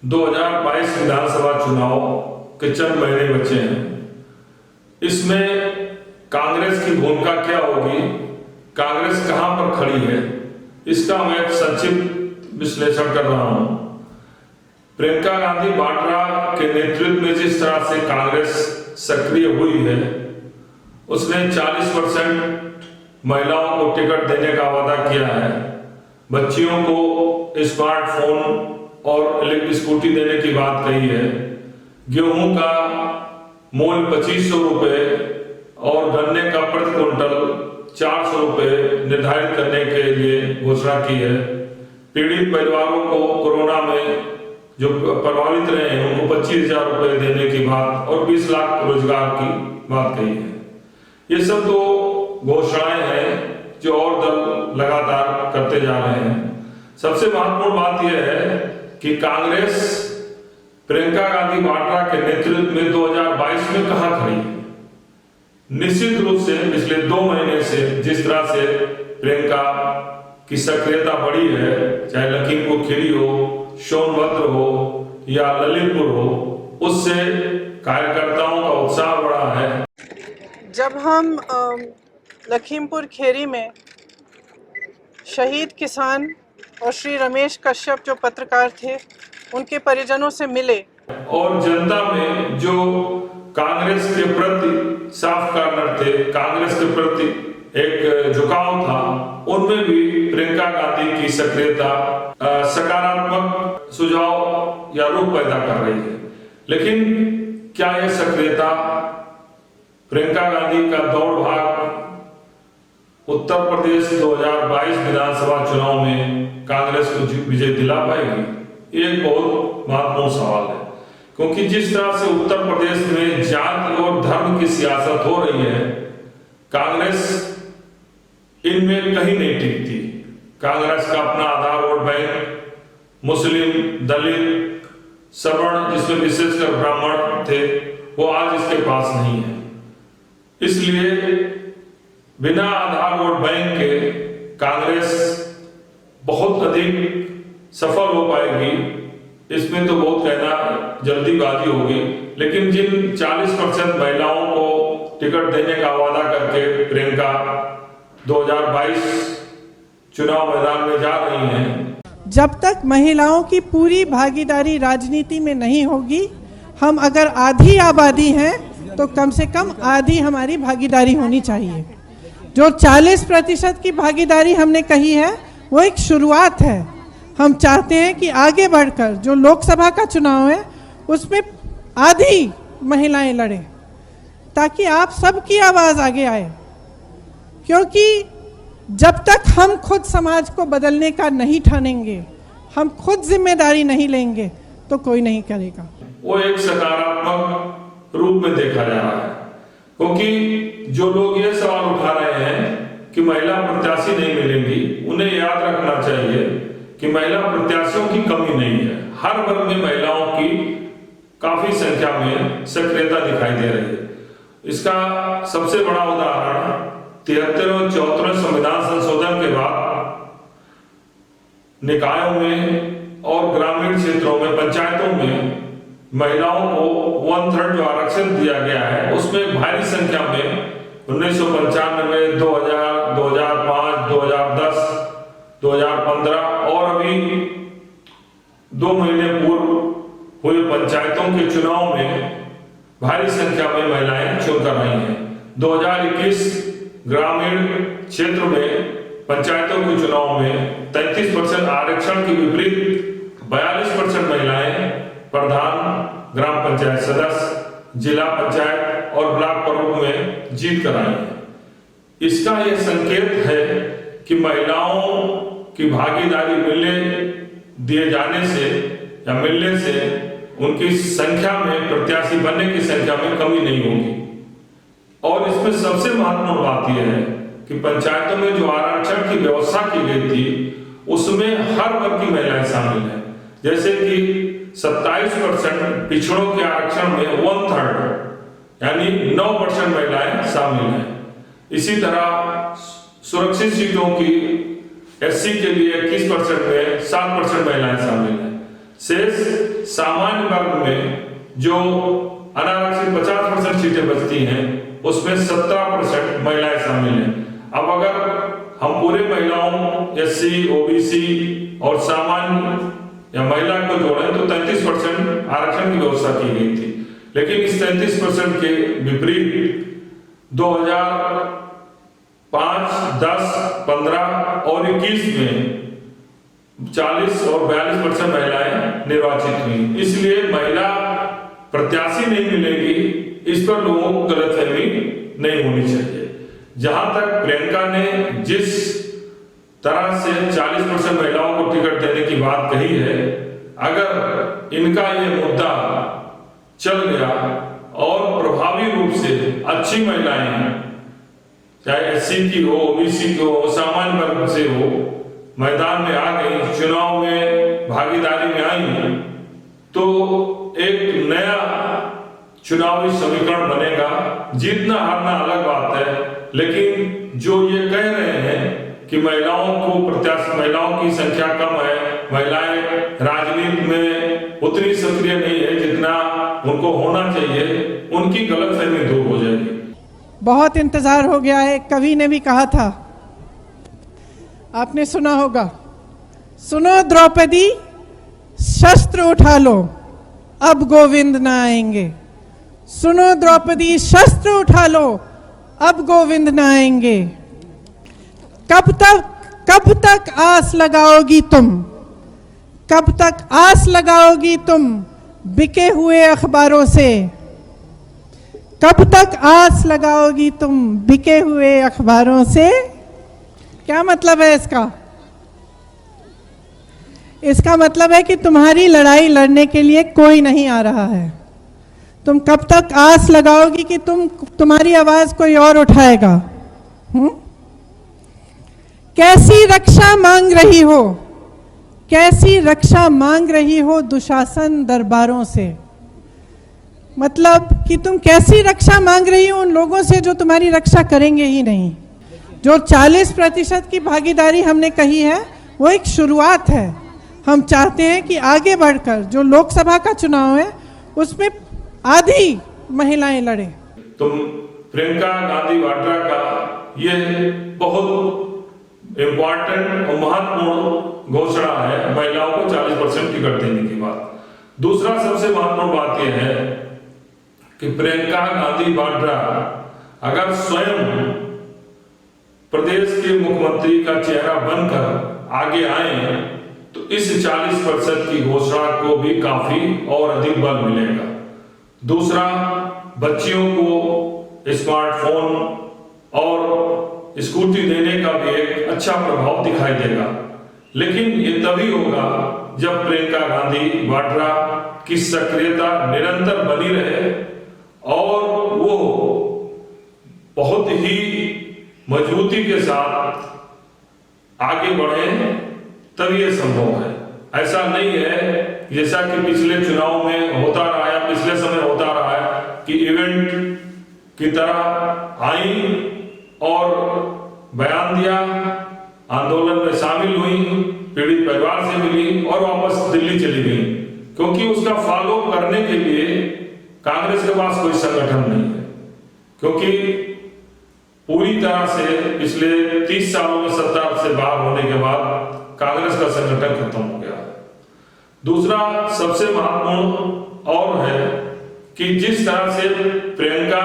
2022 विधानसभा चुनाव के चंद महीने बचे हैं। इसमें कांग्रेस की भूमिका क्या होगी, कांग्रेस कहां पर खड़ी है, इसका मैं एक संक्षिप्त विश्लेषण कर रहा हूं। प्रियंका गांधी वाड्रा के नेतृत्व में जिस तरह से कांग्रेस सक्रिय हुई है, उसने 40% महिलाओं को टिकट देने का वादा किया है, बच्चियों को स्मार्टफोन और इलेक्ट्रिक स्कूटी देने की बात कही है, गेहूं का मूल्य 2500 रुपए और गन्ने का प्रति क्विंटल 400 रुपए निर्धारित करने के लिए घोषणा की है। पीड़ित परिवारों को कोरोना में जो प्रभावित रहे हैं उनको 25,000 रुपए देने की बात और 20 लाख रोजगार की बात कही है। ये सब तो घोषणाएं हैं जो और दल लगातार करते जा रहे हैं। सबसे महत्वपूर्ण बात यह है कि कांग्रेस प्रियंका गांधी वाड्रा के नेतृत्व में 2022 में कहां खड़ी है। निश्चित रूप से पिछले 2 महीने से जिस तरह से प्रियंका की सक्रियता बढ़ी है, चाहे लखीमपुर खीरी हो, सोनभद्र हो या ललितपुर हो, उससे कार्यकर्ताओं का उत्साह बढ़ा है। जब हम लखीमपुर खीरी में शहीद किसान और श्री रमेश कश्यप जो पत्रकार थे उनके परिजनों से मिले और जनता में जो कांग्रेस के प्रति साफ कार्नर थे, कांग्रेस के प्रति एक झुकाव था, उनमें भी प्रियंका गांधी की सक्रियता सकारात्मक सुझाव या रुख पैदा कर रही है। लेकिन क्या यह सक्रियता प्रियंका गांधी का दौड़ भाग उत्तर प्रदेश 2022 विधानसभा चुनाव में कांग्रेस को विजय दिला पाएगी? ये एक बहुत महत्वपूर्ण सवाल है, क्योंकि जिस तरह से उत्तर प्रदेश में जाति और धर्म की सियासत हो रही है, कांग्रेस इनमें कहीं नहीं टिकती। कांग्रेस का अपना आधार वोट बैंक मुस्लिम, दलित, सवर्ण, जिसमें विशेषकर ब्राह्मण थे, वो आज इसके पास नहीं है। इसलिए बिना आधार वोट बैंक के कांग्रेस बहुत अधिक सफल हो पाएगी, इसमें तो बहुत कहना जल्दीबाजी होगी। लेकिन जिन 40% महिलाओं को टिकट देने का वादा करके प्रियंका 2022 चुनाव मैदान में जा रही हैं, जब तक महिलाओं की पूरी भागीदारी राजनीति में नहीं होगी, हम अगर आधी आबादी हैं तो कम से कम आधी हमारी भागीदारी होनी चाहिए। जो 40% की भागीदारी हमने कही है वो एक शुरुआत है। हम चाहते हैं कि आगे बढ़कर जो लोकसभा का चुनाव है उसमें आधी महिलाएं लड़ें, ताकि आप सबकी आवाज़ आगे आए। क्योंकि जब तक हम खुद समाज को बदलने का नहीं ठानेंगे, हम खुद जिम्मेदारी नहीं लेंगे, तो कोई नहीं करेगा। वो एक सकारात्मक रूप में देखा जा रहा है, क्योंकि जो लोग ये सवाल उठा रहे हैं कि महिला प्रत्याशी नहीं मिलेंगी, उन्हें याद रखना चाहिए कि महिला प्रत्याशियों की कमी नहीं है। हर वर्ग में महिलाओं की काफी संख्या में सक्रियता दिखाई दे रही है। इसका सबसे बड़ा उदाहरण 73 और 74 संविधान संशोधन के बाद निकायों में और ग्रामीण क्षेत्रों में, पंचायतों में महिलाओं को 1/3 जो आरक्षण दिया गया है, उसमें भारी संख्या में 1995, 2000, 2005, 2010, 2015 और अभी 2 महीने पूर्व हुए पंचायतों के चुनाव में भारी संख्या में महिलाएं चुनकर आई हैं। 2021 ग्रामीण क्षेत्र में पंचायतों के चुनाव में 33% आरक्षण के विपरीत 42% महिलाएं प्रधान, ग्राम पंचायत सदस्य, जिला पंचायत और ब्लॉक प्रमुख में जीत कर आई है। इसका यह संकेत है कि महिलाओं की भागीदारी दिए जाने से या मिलने से उनकी संख्या में, प्रत्याशी बनने की संख्या में कमी नहीं होगी। और इसमें सबसे महत्वपूर्ण बात यह है कि पंचायतों में जो आरक्षण की व्यवस्था की गई थी, उसमें हर वर्ग की महिलाएं शामिल हैं। जैसे कि 27% पिछड़ों के आरक्षण में 1/3 यानी 9% महिलाएं शामिल हैं। इसी तरह सुरक्षित सीटों की SC के लिए 21% में 7% महिलाएं शामिल हैं। शेष सामान्य वर्ग में जो अनारक्षित 50% सीटें बचती हैं उसमें 17% महिलाएं शामिल हैं। अब अगर हम पूरे महिलाओं, एससी, ओबीसी और सामान्य या महिला को जोड़ें तो 33% आरक्षण की व्यवस्था की गई थी। लेकिन इस 33% के विपरीत 2005, 10, 15 और 21 में 40 और 42% महिलाएं निर्वाचित हुई। इसलिए महिला प्रत्याशी नहीं मिलेगी, इस पर लोगों को गलतफहमी नहीं होनी चाहिए। जहां तक प्रियंका ने जिस तरह से 40% महिलाओं को टिकट देने की बात कही है, अगर इनका ये मुद्दा चल गया और प्रभावी रूप से अच्छी महिलाएं, चाहे एससी की हो, ओबीसी की हो, सामान्य वर्ग से हो, मैदान में आ गई, चुनाव में भागीदारी में आई, तो एक नया चुनावी समीकरण बनेगा। जीतना हारना अलग बात है, लेकिन जो ये कह रहे हैं कि महिलाओं की संख्या कम है, महिलाएं राजनीति में उतनी सक्रिय नहीं है जितना उनको होना चाहिए, उनकी गलतफहमी दूर हो जाएगी। बहुत इंतजार हो गया है। कवि ने भी कहा था, आपने सुना होगा, सुनो द्रौपदी शस्त्र उठा लो, अब गोविंद न आएंगे। सुनो द्रौपदी शस्त्र उठा लो, अब गोविंद न आएंगे। कब तक आस लगाओगी तुम, कब तक आस लगाओगी तुम बिके हुए अखबारों से। कब तक आस लगाओगी तुम बिके हुए अखबारों से। क्या मतलब है इसका? इसका मतलब है कि तुम्हारी लड़ाई लड़ने के लिए कोई नहीं आ रहा है। तुम कब तक आस लगाओगी कि तुम्हारी आवाज कोई और उठाएगा? कैसी रक्षा मांग रही हो, कैसी रक्षा मांग रही हो दुशासन दरबारों से। मतलब कि तुम कैसी रक्षा मांग रही हो उन लोगों से जो तुम्हारी रक्षा करेंगे ही नहीं। जो 40% की भागीदारी हमने कही है वो एक शुरुआत है। हम चाहते हैं कि आगे बढ़कर जो लोकसभा का चुनाव है उसमें आधी महिलाएं लड़े। तुम प्रियंका गांधी वाड्रा का ये बहुत इंपॉर्टेंट और महत्वपूर्ण घोषणा है महिलाओं को 40% टिकट देने की बात। दूसरा सबसे महत्वपूर्ण बात यह है कि प्रियंका गांधी वाड्रा अगर स्वयं प्रदेश के मुख्यमंत्री का चेहरा बनकर आगे आए तो इस 40% की घोषणा को भी काफी और अधिक बल मिलेगा। दूसरा, बच्चियों को स्मार्टफोन और स्कूटी देने का भी एक अच्छा प्रभाव दिखाई देगा। लेकिन ये तभी होगा जब प्रियंका गांधी वाड्रा की सक्रियता निरंतर बनी रहे और वो बहुत ही मजबूती के साथ आगे बढ़े, तब ये संभव है। ऐसा नहीं है जैसा कि पिछले चुनाव में होता रहा है, पिछले समय होता रहा है कि इवेंट की तरह आई और बयान दिया, आंदोलन में शामिल हुई, पीड़ित परिवार से मिली और वापस दिल्ली चली गई, क्योंकि उसका फॉलो करने के लिए कांग्रेस के पास कोई संगठन नहीं है। क्योंकि पूरी तरह से पिछले 30 सालों में सत्ता से बाहर होने के बाद कांग्रेस का संगठन खत्म हो गया। दूसरा सबसे महत्वपूर्ण और है कि जिस तरह से प्रियंका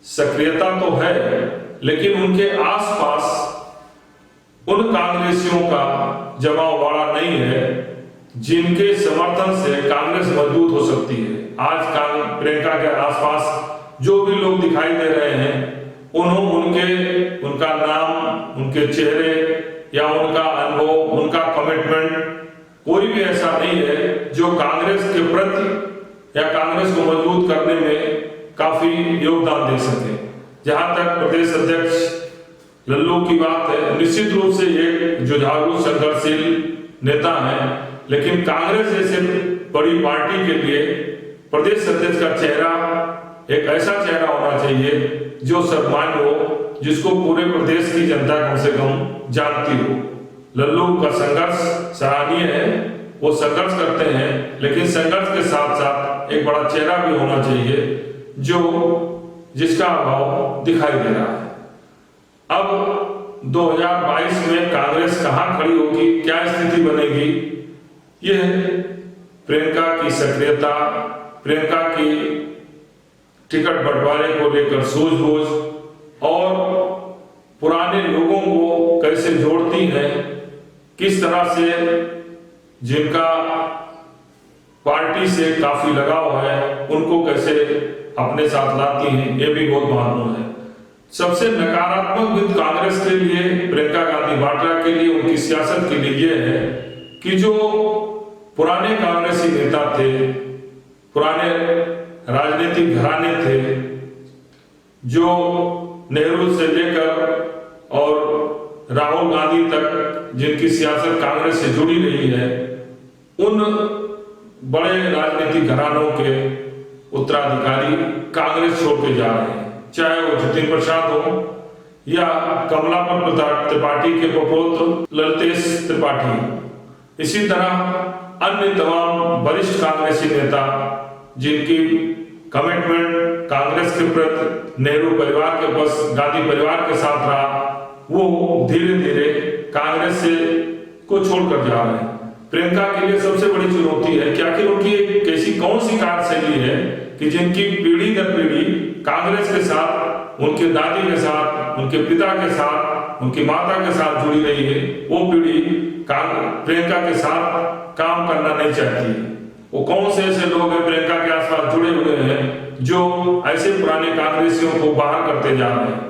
सक्रियता तो है, लेकिन उनके आसपास उन कांग्रेसियों का जमावड़ा नहीं है जिनके समर्थन से कांग्रेस मजबूत हो सकती है। आज प्रियंका के आसपास जो भी लोग दिखाई दे रहे हैं उनका नाम, उनके चेहरे या उनका अनुभव, उनका कमिटमेंट कोई भी ऐसा नहीं है जो कांग्रेस के प्रति या कांग्रेस को मजबूत करने में काफी योगदान दे सके। जहां तक प्रदेश अध्यक्ष लल्लू की बात है, निश्चित रूप से एक जुझारू संघर्षशील नेता है, लेकिन कांग्रेस जैसे बड़ी पार्टी के लिए प्रदेश अध्यक्ष का चेहरा एक ऐसा चेहरा होना चाहिए जो सम्मान्य हो, जिसको पूरे प्रदेश की जनता कम से कम जानती हो। लल्लू का संघर्ष सराहनीय है वो संघर्ष करते हैं, लेकिन संघर्ष के साथ साथ एक बड़ा चेहरा भी होना चाहिए जिसका अभाव दिखाई दे रहा है। अब 2022 में कांग्रेस कहां खड़ी होगी, क्या स्थिति बनेगी, यह प्रियंका की सक्रियता, प्रियंका की टिकट बंटवारे को लेकर सूझबूझ और पुराने लोगों को कैसे जोड़ती है, किस तरह से जिनका पार्टी से काफी लगाव है उनको कैसे अपने साथ लाती हैं, ये भी बहुत महत्वपूर्ण है। सबसे नकारात्मक बिंदु कांग्रेस के लिए, प्रियंका गांधी वाड्रा के लिए, उनकी सियासत के लिए यह है कि जो पुराने कांग्रेसी नेता थे, पुराने राजनीतिक घराने थे, जो नेहरू से लेकर और राहुल गांधी तक जिनकी सियासत कांग्रेस से जुड़ी रही है, उन बड़े राजनीतिक घरानों के उत्तराधिकारी कांग्रेस छोड़ के जा रहे हैं, चाहे वो जतिन प्रसाद हो या कमलापत त्रिपाठी के पुत्र ललितेश त्रिपाठी हो। इसी तरह अन्य तमाम वरिष्ठ कांग्रेसी नेता जिनकी कमिटमेंट कांग्रेस के प्रति नेहरू परिवार के बस गांधी परिवार के साथ रहा, वो धीरे धीरे कांग्रेस से को छोड़कर जा रहे हैं। प्रियंका के लिए सबसे बड़ी चुनौती है कि आखिर उनकी एक ऐसी कौन सी कार्यशैली है कि जिनकी पीढ़ी दर पीढ़ी कांग्रेस के साथ, उनके दादी के साथ, उनके पिता के साथ, उनकी माता के साथ जुड़ी रही है, वो पीढ़ी प्रियंका के साथ काम करना नहीं चाहती। वो कौन से ऐसे लोग हैं प्रियंका के आसपास जुड़े हुए हैं जो ऐसे पुराने कांग्रेसियों को बाहर करते जा रहे हैं।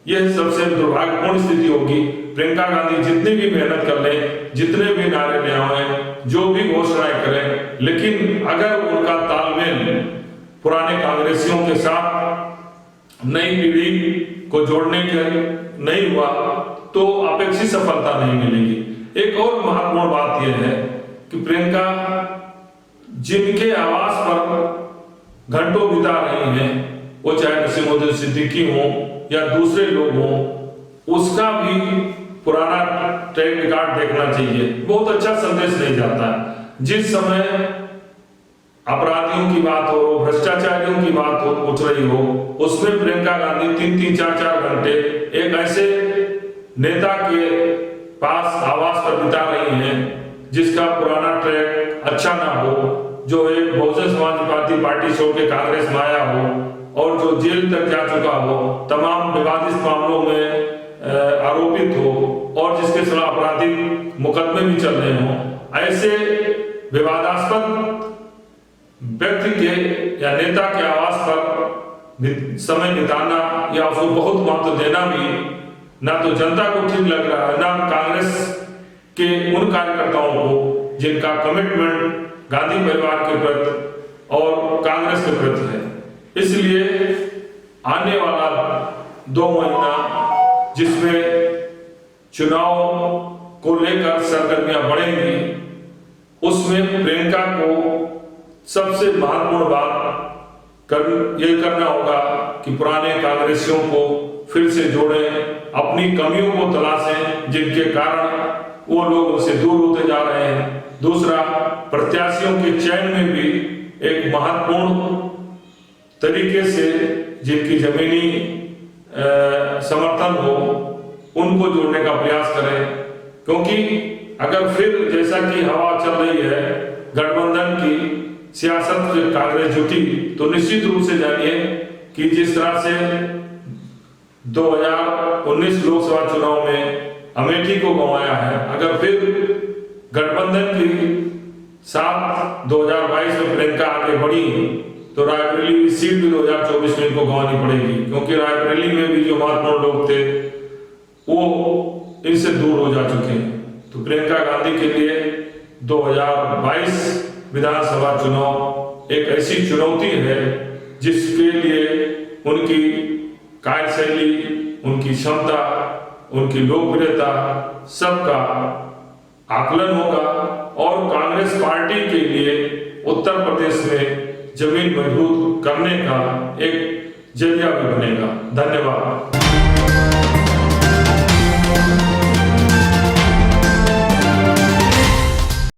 यह सबसे दुर्भाग्यपूर्ण स्थिति होगी। प्रियंका गांधी जितनी भी मेहनत कर ले, जितने भी नारे ले आए, जो भी घोषणाएं करें, लेकिन अगर उनका तालमेल पुराने कांग्रेसियों के साथ नई पीढ़ी को जोड़ने के नहीं हुआ तो अपेक्षित सफलता नहीं मिलेगी। एक और महत्वपूर्ण बात यह है कि प्रियंका जिनके आवास पर घंटों बिता रही हैं, वो चाहे नसीमुद्दीन सिद्दीकी हो या दूसरे लोग हों, उसका भी पुराना ट्रैक रिकॉर्ड देखना चाहिए। बहुत अच्छा संदेश नहीं जाता है। जिस समय अपराधियों की बात हो, भ्रष्टाचारियों की बात हो उठ रही हो, उसमें प्रियंका गांधी 3-3, 4-4 घंटे एक ऐसे नेता के पास आवास पर बिता रही हैं जिसका पुराना ट्रैक अच्छा ना हो, जो एक बहुजन समाज पार्टी छोड़ के कांग्रेस में आया हो और जो जेल तक जा चुका हो, तमाम विवादित मामलों में आरोपित हो और जिसके खिलाफ आपराधिक मुकदमे भी चल रहे हो, ऐसे विवादास्पद व्यक्ति के या नेता के आवास पर समय बिताना या उसको बहुत महत्व देना भी ना तो जनता को ठीक लग रहा है, ना कांग्रेस के उन कार्यकर्ताओं को जिनका कमिटमेंट गांधी परिवार के प्रति और कांग्रेस के प्रति है। इसलिए आने वाला 2 महीना जिसमें चुनाव को लेकर सरगर्मियां बढ़ेंगी, उसमें प्रियंका को सबसे महत्वपूर्ण बात ये करना होगा कि पुराने कांग्रेसियों को फिर से जोड़ें, अपनी कमियों को तलाशें जिनके कारण वो लोग उनसे दूर होते जा रहे हैं। दूसरा, प्रत्याशियों के चयन में भी एक महत्वपूर्ण तरीके से जिनकी जमीनी समर्थन हो उनको जोड़ने का प्रयास करें, क्योंकि अगर फिर जैसा कि हवा चल रही है गठबंधन की सियासत में कांग्रेस जुटी, तो निश्चित रूप से जानिए कि जिस तरह से 2019 लोकसभा चुनाव में अमेठी को गंवाया है, अगर फिर गठबंधन की साथ 2022 में प्रियंका आगे बढ़ी तो रायबरेली सीट भी 2024 में इनको गंवानी पड़ेगी, क्योंकि रायबरेली में भी जो महत्वपूर्ण लोग थे वो इनसे दूर हो जा चुके हैं। तो प्रियंका गांधी के लिए 2022 विधानसभा चुनाव एक ऐसी चुनौती है जिसके लिए उनकी कार्यशैली, उनकी क्षमता, उनकी लोकप्रियता सबका आकलन होगा और कांग्रेस पार्टी के लिए उत्तर प्रदेश में जमीन मजबूत करने का एक जरिया भी बनेगा। धन्यवाद।